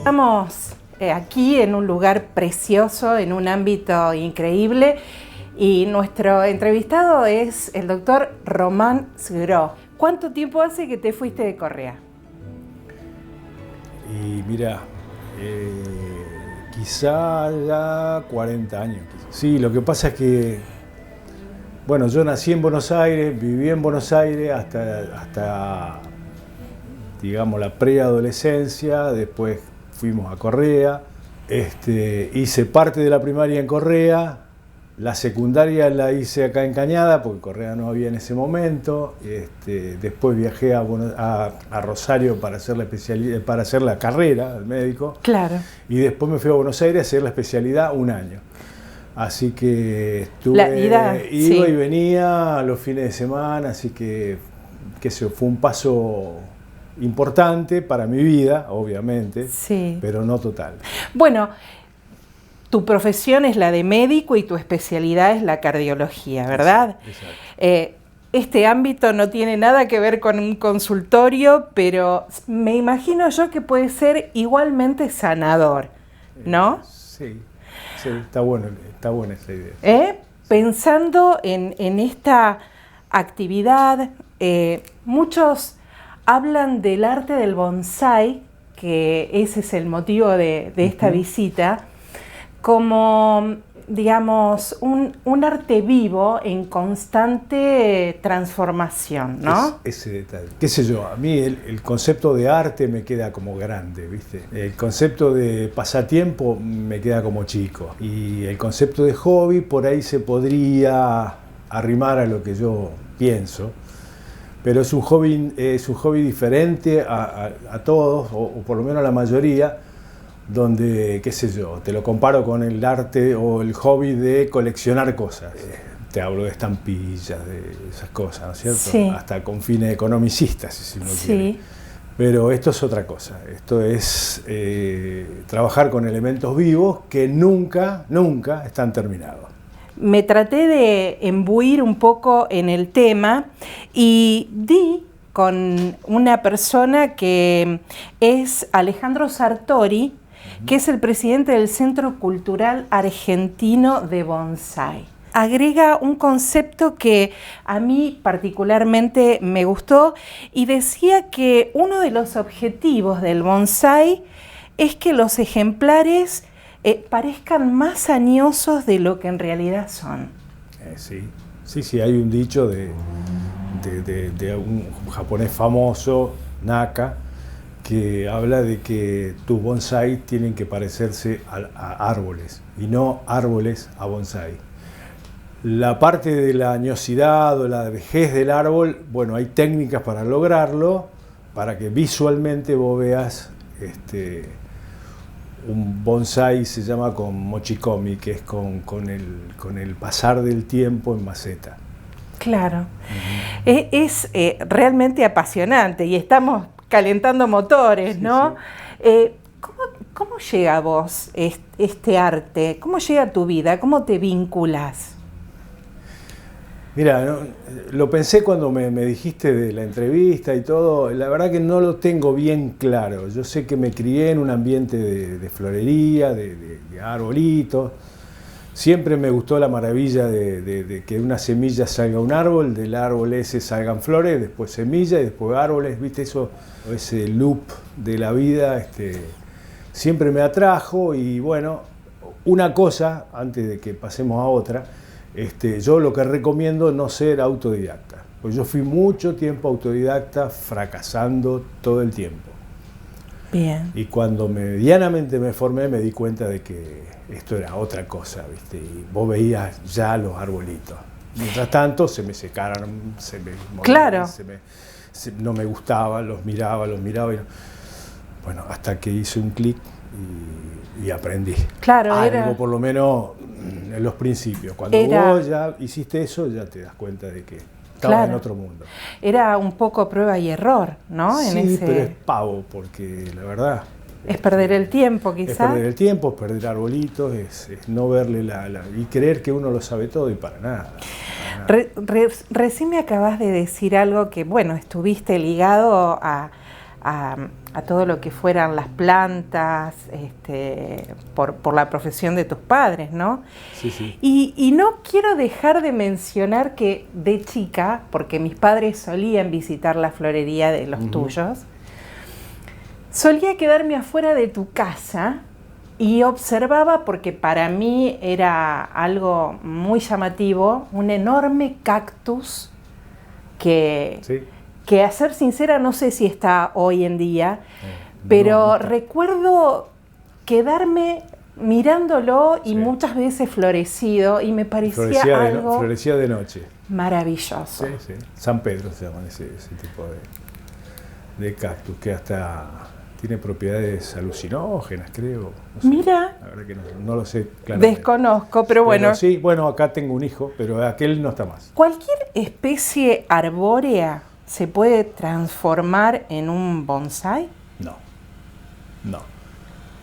Estamos aquí en un lugar precioso, en un ámbito increíble, y nuestro entrevistado es el doctor Román Sgro. ¿Cuánto tiempo hace que te fuiste de Correa? Y mira, quizá ya 40 años. Sí, lo que pasa es que, bueno, yo nací en Buenos Aires, viví en Buenos Aires hasta digamos, la preadolescencia, después fuimos a Correa, hice parte de la primaria en Correa, la secundaria la hice acá en Cañada, porque Correa no había en ese momento, después viajé a Rosario para hacer la especialidad, para hacer la carrera del médico. Claro. Y después me fui a Buenos Aires a hacer la especialidad un año. Así que estuve, iba sí, y venía los fines de semana, así que eso fue un paso importante para mi vida, obviamente, sí, pero no total. Bueno, tu profesión es la de médico y tu especialidad es la cardiología, ¿verdad? Exacto. Este ámbito no tiene nada que ver con un consultorio, pero me imagino yo que puede ser igualmente sanador, ¿no? Sí, está buena esa idea. Pensando en esta actividad, muchos hablan del arte del bonsái, que ese es el motivo de esta visita, como, digamos, un arte vivo en constante transformación, ¿no? Ese detalle. Qué sé yo, a mí el concepto de arte me queda como grande, ¿viste? El concepto de pasatiempo me queda como chico. Y el concepto de hobby por ahí se podría arrimar a lo que yo pienso. Pero es un hobby diferente a todos, o por lo menos a la mayoría, donde, qué sé yo, te lo comparo con el arte o el hobby de coleccionar cosas. Te hablo de estampillas, de esas cosas, ¿no es cierto? Sí. Hasta con fines economicistas, si uno Sí. quiere. Pero esto es otra cosa. Esto es trabajar con elementos vivos que nunca están terminados. Me traté de embuir un poco en el tema y di con una persona que es Alejandro Sartori, que es el presidente del Centro Cultural Argentino de Bonsái. Agrega un concepto que a mí particularmente me gustó y decía que uno de los objetivos del bonsái es que los ejemplares parezcan más añosos de lo que en realidad son. Sí, hay un dicho de un japonés famoso, Naka, que habla de que tus bonsái tienen que parecerse a árboles y no árboles a bonsái. La parte de la añosidad o la vejez del árbol, bueno, hay técnicas para lograrlo, para que visualmente vos veas un bonsái, se llama con mochikomi, que es con el pasar del tiempo en maceta. Claro. Es realmente apasionante y estamos calentando motores, ¿no? Sí. ¿Cómo llega a vos este arte? ¿Cómo llega a tu vida? ¿Cómo te vinculas? Mira, lo pensé cuando me dijiste de la entrevista y todo. La verdad que no lo tengo bien claro. Yo sé que me crié en un ambiente de florería, de arbolitos. Siempre me gustó la maravilla de que de una semilla salga un árbol, del árbol ese salgan flores, después semillas y después árboles. ¿Viste eso? Ese loop de la vida siempre me atrajo. Y bueno, una cosa, antes de que pasemos a otra, yo lo que recomiendo no ser autodidacta, pues yo fui mucho tiempo autodidacta, fracasando todo el tiempo. Bien. Y cuando medianamente me formé me di cuenta de que esto era otra cosa, ¿viste? Y vos veías ya los arbolitos. Mientras tanto se me secaron, se me morían, claro. No me gustaba, los miraba y bueno, hasta que hice un clic y aprendí. Claro, algo por lo menos en los principios. Cuando vos ya hiciste eso, ya te das cuenta de que estabas en otro mundo. Era un poco prueba y error, ¿no? Sí, pero es pavo, porque la verdad... Es perder el tiempo, quizás. Es perder el tiempo, es perder arbolitos, es no verle y creer que uno lo sabe todo y para nada. Recién me acabas de decir algo que, bueno, estuviste ligado a a todo lo que fueran las plantas, por la profesión de tus padres, ¿no? Sí, sí. Y no quiero dejar de mencionar que de chica, porque mis padres solían visitar la florería de los tuyos, solía quedarme afuera de tu casa y observaba, porque para mí era algo muy llamativo, un enorme cactus que... Sí. Que a ser sincera no sé si está hoy en día, pero recuerdo quedarme mirándolo y muchas veces florecido y me parecía algo florecía de noche. Maravilloso. Sí, sí. San Pedro se llama ese tipo de cactus que hasta tiene propiedades alucinógenas, creo. No sé. Mira. La verdad que no lo sé claramente. Desconozco, pero bueno. Sí, bueno, acá tengo un hijo, pero aquel no está más. ¿Cualquier especie arbórea se puede transformar en un bonsái? No.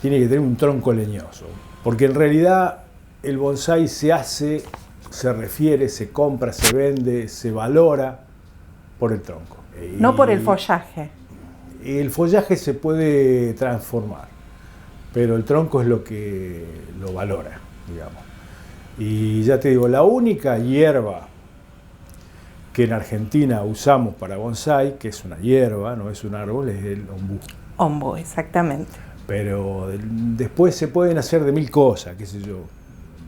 Tiene que tener un tronco leñoso, porque en realidad el bonsái se hace, se refiere, se compra, se vende, se valora por el tronco. No por el follaje. El follaje se puede transformar, pero el tronco es lo que lo valora, digamos. Y ya te digo, la única hierba que en Argentina usamos para bonsái, que es una hierba, no es un árbol, es el ombú. Ombú, exactamente. Pero después se pueden hacer de mil cosas, qué sé yo.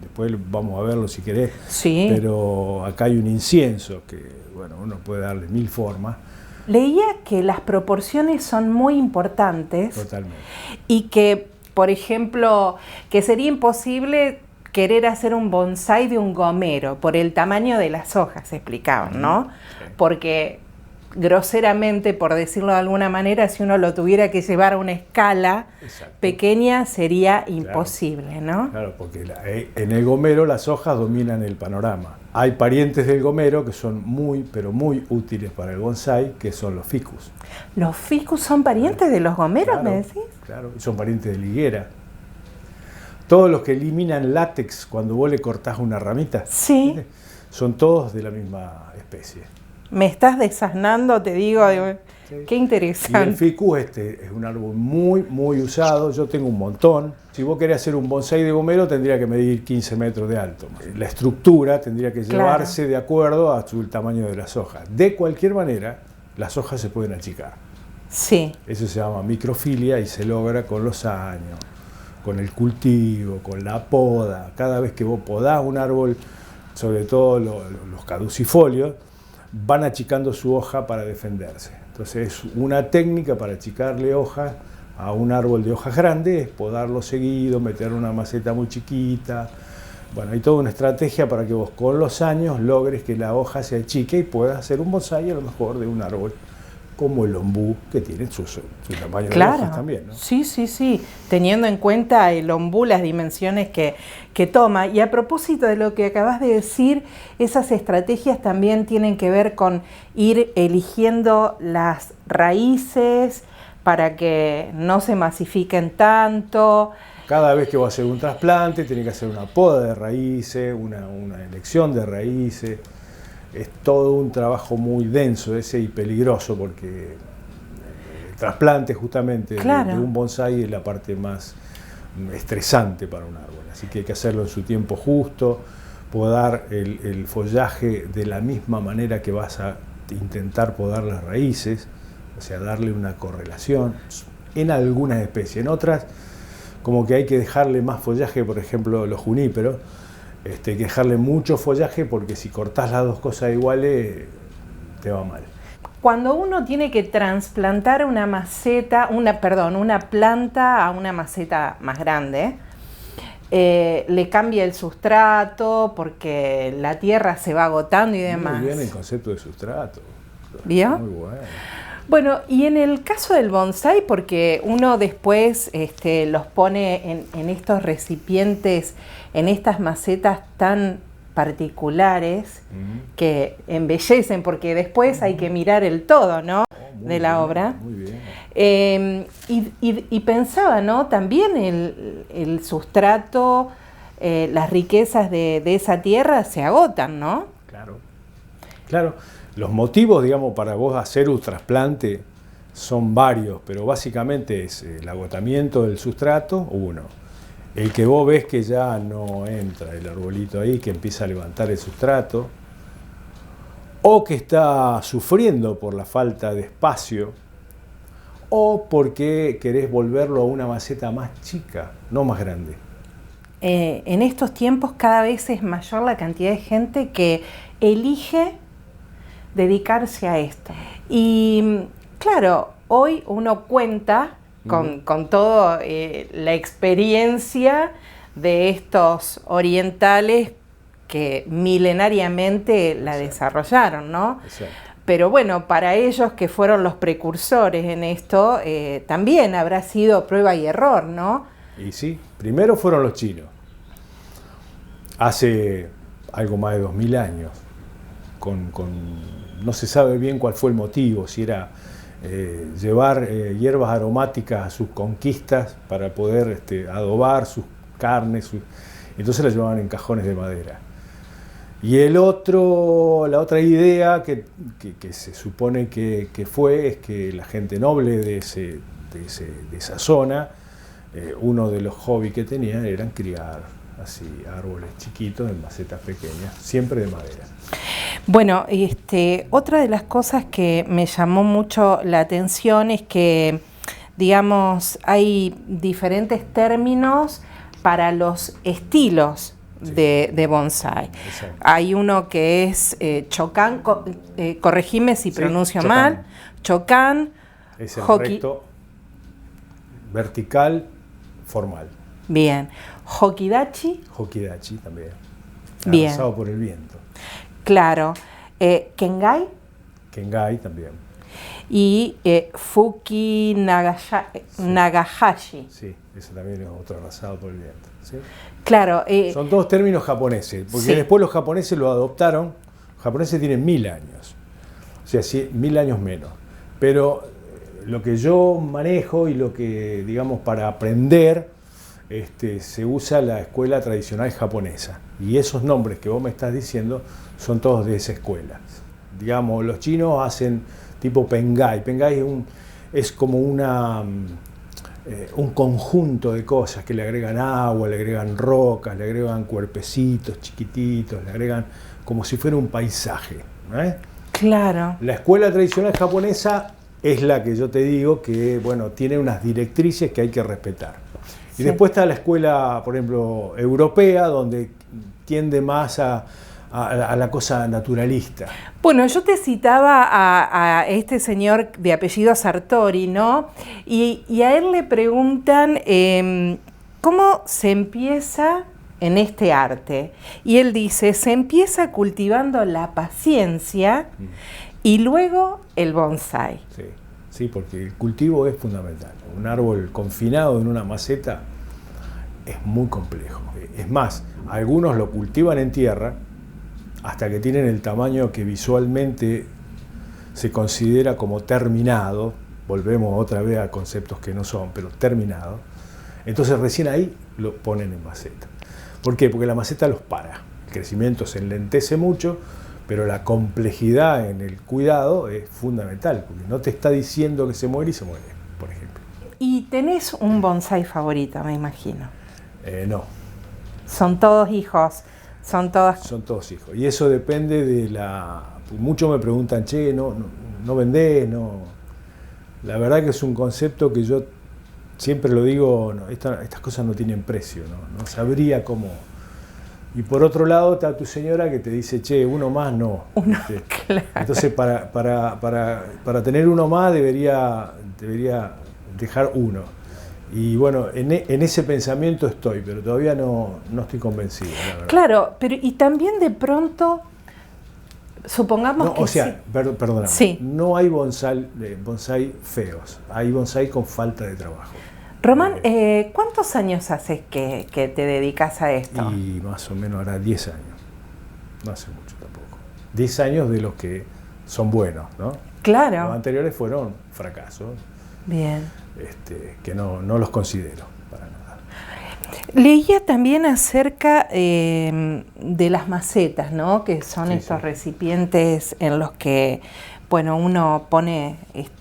Después vamos a verlo si querés. Sí. Pero acá hay un incienso que, bueno, uno puede darle mil formas. Leía que las proporciones son muy importantes. Totalmente. Y que, por ejemplo, que sería imposible querer hacer un bonsái de un gomero por el tamaño de las hojas, explicaban, ¿no? Sí. Porque groseramente, por decirlo de alguna manera, si uno lo tuviera que llevar a una escala pequeña, sería imposible, ¿no? Claro, porque en el gomero las hojas dominan el panorama. Hay parientes del gomero que son muy, pero muy útiles para el bonsái, que son los ficus. ¿Los ficus son parientes de los gomeros, me decís? Claro, son parientes de la higuera. Todos los que eliminan látex cuando vos le cortás una ramita, sí, son todos de la misma especie. Me estás desasnando, te digo, sí. Qué interesante. Y el ficus es un árbol muy, muy usado, yo tengo un montón. Si vos querés hacer un bonsái de gomero tendría que medir 15 metros de alto. La estructura tendría que llevarse de acuerdo al tamaño de las hojas. De cualquier manera, las hojas se pueden achicar. Sí. Eso se llama microfilia y se logra con los años, con el cultivo, con la poda. Cada vez que vos podás un árbol, sobre todo los caducifolios, van achicando su hoja para defenderse. Entonces es una técnica para achicarle hojas a un árbol de hojas grandes, es podarlo seguido, meter una maceta muy chiquita. Bueno, hay toda una estrategia para que vos con los años logres que la hoja se achique y puedas hacer un bonsái a lo mejor de un árbol como el ombú, que tiene su tamaño de hojas también, ¿no? Sí, sí, sí, teniendo en cuenta el ombú, las dimensiones que toma. Y a propósito de lo que acabas de decir, esas estrategias también tienen que ver con ir eligiendo las raíces para que no se masifiquen tanto. Cada vez que va a hacer un trasplante, tiene que hacer una poda de raíces, una elección de raíces. Es todo un trabajo muy denso ese y peligroso, porque el trasplante justamente de un bonsái es la parte más estresante para un árbol. Así que hay que hacerlo en su tiempo justo, podar el follaje de la misma manera que vas a intentar podar las raíces, o sea, darle una correlación en algunas especies. En otras, como que hay que dejarle más follaje, por ejemplo, los juníperos, hay que dejarle mucho follaje porque si cortás las dos cosas iguales, te va mal. Cuando uno tiene que trasplantar una planta a una maceta más grande, le cambia el sustrato porque la tierra se va agotando y demás. Muy bien el concepto de sustrato. ¿Vio? Muy bueno. Bueno, y en el caso del bonsái, porque uno después los pone en estos recipientes, en estas macetas tan particulares que embellecen, porque después hay que mirar el todo, ¿no? De la obra. Muy bien. Y pensaba, ¿no? También el sustrato, las riquezas de esa tierra se agotan, ¿no? Claro. Los motivos, digamos, para vos hacer un trasplante son varios, pero básicamente es el agotamiento del sustrato, uno. El que vos ves que ya no entra el arbolito ahí, que empieza a levantar el sustrato, o que está sufriendo por la falta de espacio, o porque querés volverlo a una maceta más chica, no más grande. En estos tiempos cada vez es mayor la cantidad de gente que elige dedicarse a esto. Y claro, hoy uno cuenta con toda la experiencia de estos orientales que milenariamente la desarrollaron, ¿no? Exacto. Pero bueno, para ellos que fueron los precursores en esto, también habrá sido prueba y error, ¿no? Y sí, primero fueron los chinos, hace algo más de 2000 años, no se sabe bien cuál fue el motivo, si era llevar hierbas aromáticas a sus conquistas para poder adobar sus carnes, entonces las llevaban en cajones de madera. Y la otra idea que se supone que fue es que la gente noble de esa zona, uno de los hobbies que tenían eran criar así árboles chiquitos en macetas pequeñas, siempre de madera. Bueno, otra de las cosas que me llamó mucho la atención es que, digamos, hay diferentes términos para los estilos de bonsái. Exacto. Hay uno que es Chokan, corregime si pronuncio mal, Chokan, es el recto, vertical, formal. Bien. Hokidachi. Hokidachi también. Bien. Arrasado por el viento. Claro. Kengai. Kengai también. Y Fuki Nagahashi. Sí, ese también es otro arrasado por el viento. ¿Sí? Claro. Son todos términos japoneses, porque después los japoneses lo adoptaron. Los japoneses tienen 1000 años, o sea, 1000 años menos. Pero lo que yo manejo y lo que, digamos, para aprender, se usa la escuela tradicional japonesa. Y esos nombres que vos me estás diciendo son todos de esa escuela. Digamos, los chinos hacen tipo Pengai. Pengai es como un conjunto de cosas que le agregan agua, le agregan rocas, le agregan cuerpecitos chiquititos, le agregan como si fuera un paisaje. Claro. La escuela tradicional japonesa es la que yo te digo que, bueno, tiene unas directrices que hay que respetar. Y después está la escuela, por ejemplo, europea, donde tiende más a la cosa naturalista. Bueno, yo te citaba a este señor de apellido Sartori, ¿no? Y a él le preguntan cómo se empieza en este arte. Y él dice, se empieza cultivando la paciencia y luego el bonsái. Sí, porque el cultivo es fundamental. Un árbol confinado en una maceta es muy complejo. Es más, algunos lo cultivan en tierra hasta que tienen el tamaño que visualmente se considera como terminado. Volvemos otra vez a conceptos que no son, pero terminado. Entonces recién ahí lo ponen en maceta. ¿Por qué? Porque la maceta los para. El crecimiento se enlentece mucho, pero la complejidad en el cuidado es fundamental, porque no te está diciendo que se muere y se muere, por ejemplo. ¿Y tenés un bonsái favorito, me imagino? No. Son todos hijos, son todos hijos. Y eso depende de muchos me preguntan, che, no vendés, no. La verdad que es un concepto que yo siempre lo digo, no, estas cosas no tienen precio, no sabría cómo. Y por otro lado está tu señora que te dice, che, uno más no. Claro. Entonces para tener uno más debería dejar uno. Y bueno, en ese pensamiento estoy, pero todavía no estoy convencido, la verdad. Claro, pero y también de pronto, supongamos que... O sea, perdóname, sí. No hay bonsái feos, hay bonsái con falta de trabajo. Román, ¿cuántos años haces que te dedicas a esto? Y más o menos ahora 10 años, no hace mucho tampoco. 10 años de los que son buenos, ¿no? Claro. Los anteriores fueron fracasos. Bien. Que no los considero para nada. Leía también acerca de las macetas, ¿no? Que son estos recipientes en los que bueno, uno pone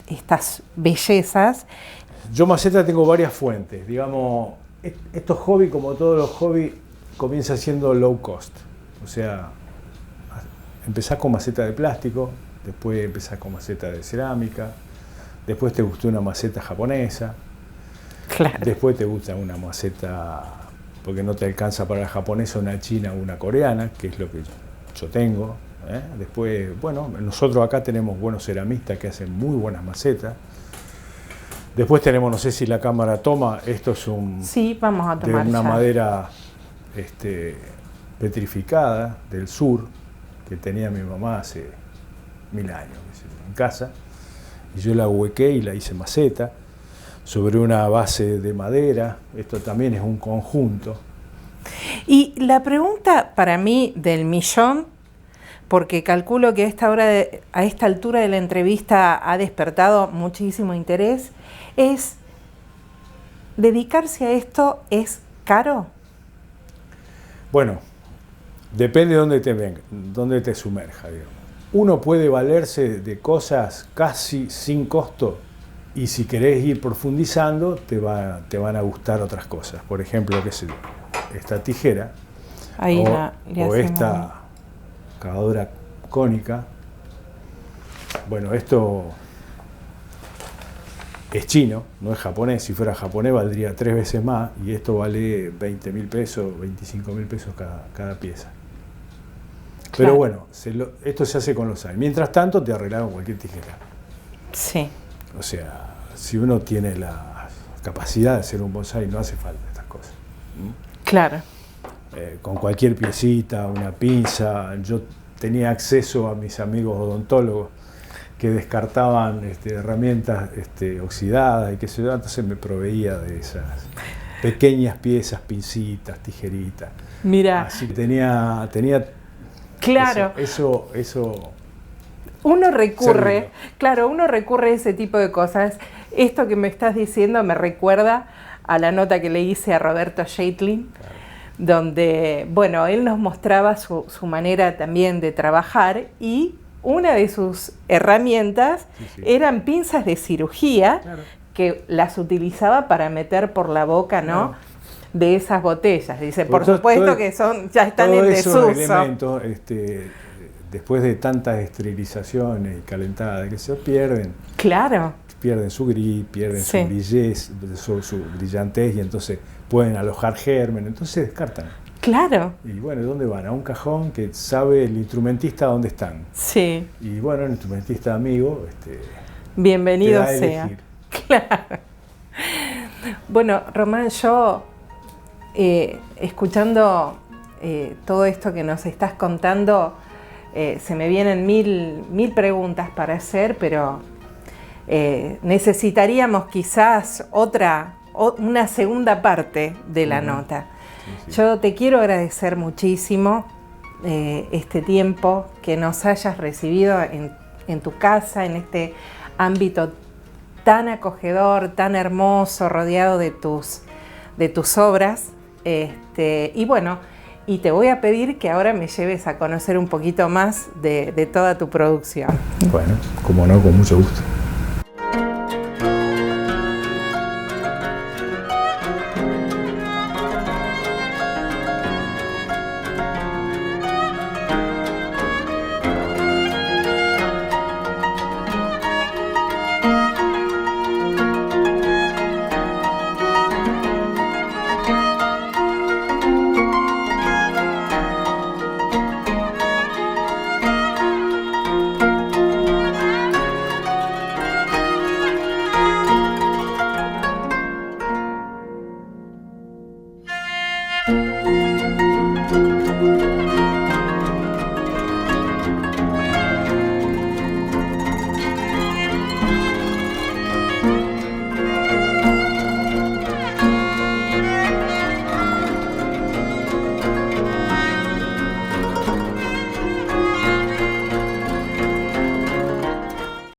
estas bellezas. Yo maceta tengo varias fuentes, digamos, estos hobbies, como todos los hobbies, comienza siendo low cost, o sea, empezás con maceta de plástico, después empezás con maceta de cerámica, después te gustó una maceta japonesa, claro. Después te gusta una maceta, porque no te alcanza para la japonesa, una china o una coreana, que es lo que yo tengo. Después, bueno, nosotros acá tenemos buenos ceramistas que hacen muy buenas macetas. Después tenemos, no sé si la cámara toma, esto es sí, vamos a tomar de una ya. madera petrificada del sur, que tenía mi mamá hace 1000 años en casa, y yo la huequé y la hice maceta sobre una base de madera. Esto también es un conjunto. Y la pregunta para mí del millón, porque calculo que a esta altura de la entrevista ha despertado muchísimo interés, es: ¿dedicarse a esto es caro? Bueno, depende de dónde te sumerja, digamos. Uno puede valerse de cosas casi sin costo, y si querés ir profundizando te van a gustar otras cosas. Por ejemplo, qué sé yo, esta tijera Ahí o esta cavadora cónica. Bueno, esto es chino, no es japonés. Si fuera japonés valdría 3 veces más, y esto vale 20.000 pesos, 25.000 pesos cada pieza. Pero bueno, esto se hace con los años. Mientras tanto te arreglaron cualquier tijera. Sí. O sea, si uno tiene la capacidad de hacer un bonsái, no hace falta estas cosas. Claro. Con cualquier piecita, una pinza. Yo tenía acceso a mis amigos odontólogos que descartaban herramientas oxidadas y qué sé yo, entonces me proveía de esas pequeñas piezas, pincitas, tijeritas. Mira. Así que tenía claro. Eso uno recurre, servido. Claro, uno recurre a ese tipo de cosas. Esto que me estás diciendo me recuerda a la nota que le hice a Roberto Scheitlin, claro, donde, bueno, él nos mostraba su manera también de trabajar, y una de sus herramientas eran pinzas de cirugía, claro, que las utilizaba para meter por la boca, ¿no? Claro, de esas botellas. Dice, por supuesto que ya están en desuso. Elementos, después de tantas esterilizaciones y calentadas, que se pierden. Claro. Pierden su gris, pierden su brillantez, y entonces pueden alojar gérmenes, entonces se descartan. Claro. Y bueno, ¿dónde van? A un cajón que sabe el instrumentista dónde están. Sí. Y bueno, el instrumentista amigo, bienvenido sea. Claro. Bueno, Román, yo escuchando todo esto que nos estás contando, se me vienen mil preguntas para hacer, pero necesitaríamos quizás una segunda parte de la nota. Sí. Yo te quiero agradecer muchísimo este tiempo que nos hayas recibido en tu casa, en este ámbito tan acogedor, tan hermoso, rodeado de tus obras. Y bueno, y te voy a pedir que ahora me lleves a conocer un poquito más de toda tu producción. Bueno, como no, con mucho gusto.